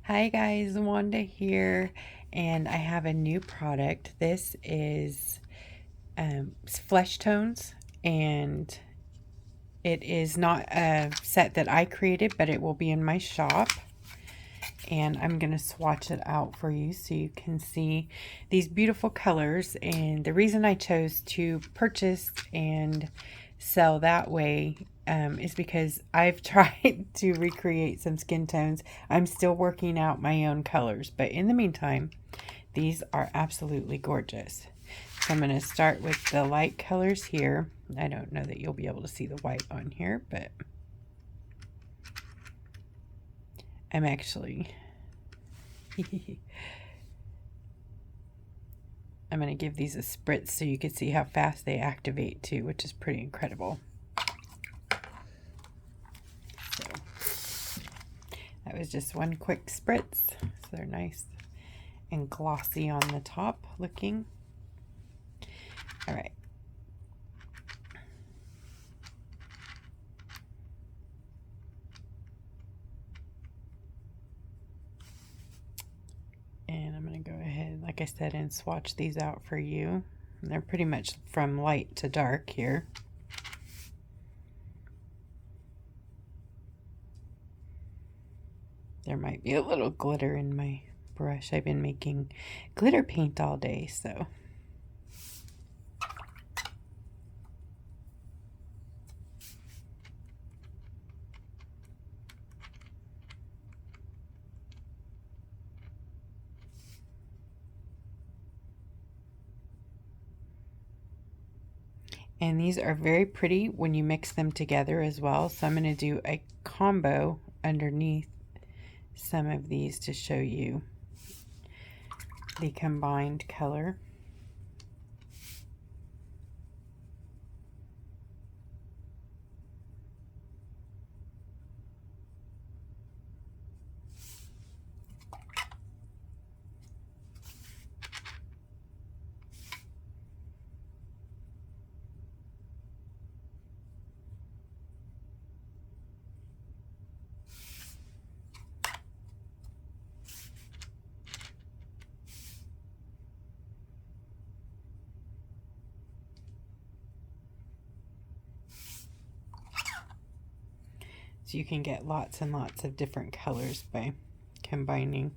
Hi guys, Wanda here, and I have a new product. This is flesh tones, and it is not a set that I created, but it will be in my shop. And I'm going to swatch it out for you so you can see these beautiful colors. And the reason I chose to purchase and sell that way is because I've tried to recreate some skin tones. I'm still working out my own colors, but in the meantime, these are absolutely gorgeous. So I'm going to start with the light colors here. I don't know that you'll be able to see the white on here, but I'm actually I'm going to give these a spritz so you can see how fast they activate too, which is pretty incredible. So that was just one quick spritz. So they're nice and glossy on the top looking. All right. And I'm going to go ahead, like I said, and swatch these out for you. And they're pretty much from light to dark here. There might be a little glitter in my brush. I've been making glitter paint all day, so. And these are very pretty when you mix them together as well. So I'm going to do a combo underneath some of these to show you the combined color. So you can get lots and lots of different colors by combining.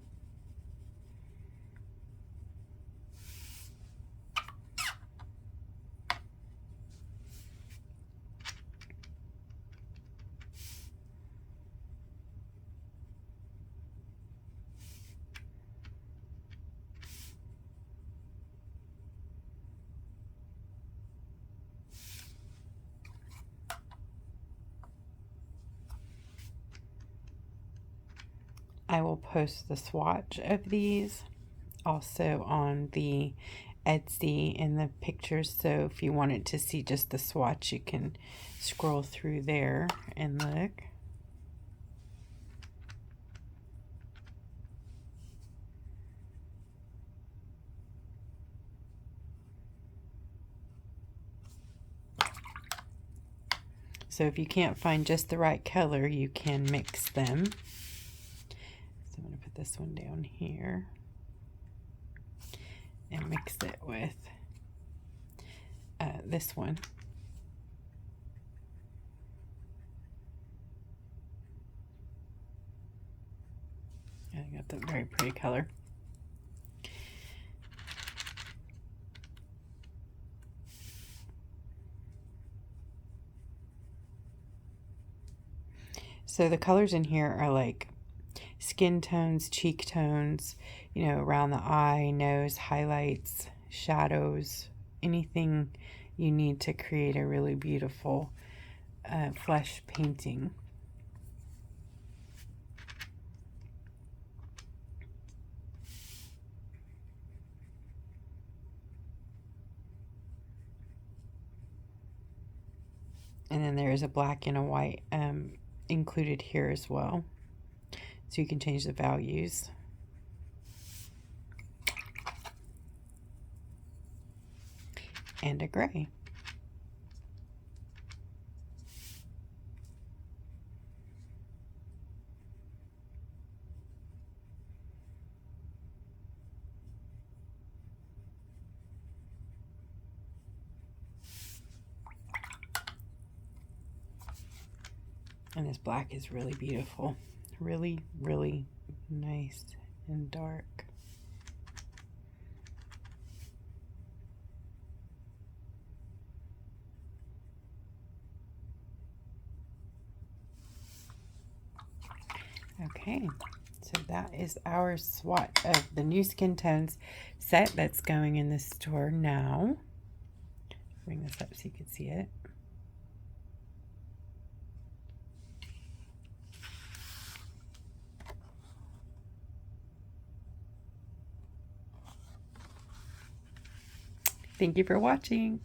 I will post the swatch of these also on the Etsy in the pictures, so if you wanted to see just the swatch, you can scroll through there and look. So if you can't find just the right color, you can mix them. So I'm going to put this one down here and mix it with this one. I got that very pretty color. So the colors in here are like skin tones, cheek tones, you know, around the eye, nose, highlights, shadows, anything you need to create a really beautiful flesh painting. And then there is a black and a white included here as well. So you can change the values. And a gray. And this black is really beautiful. Really, really nice and dark. Okay, so that is our swatch of the new Skintones set that's going in the store now. Bring this up so you can see it. Thank you for watching.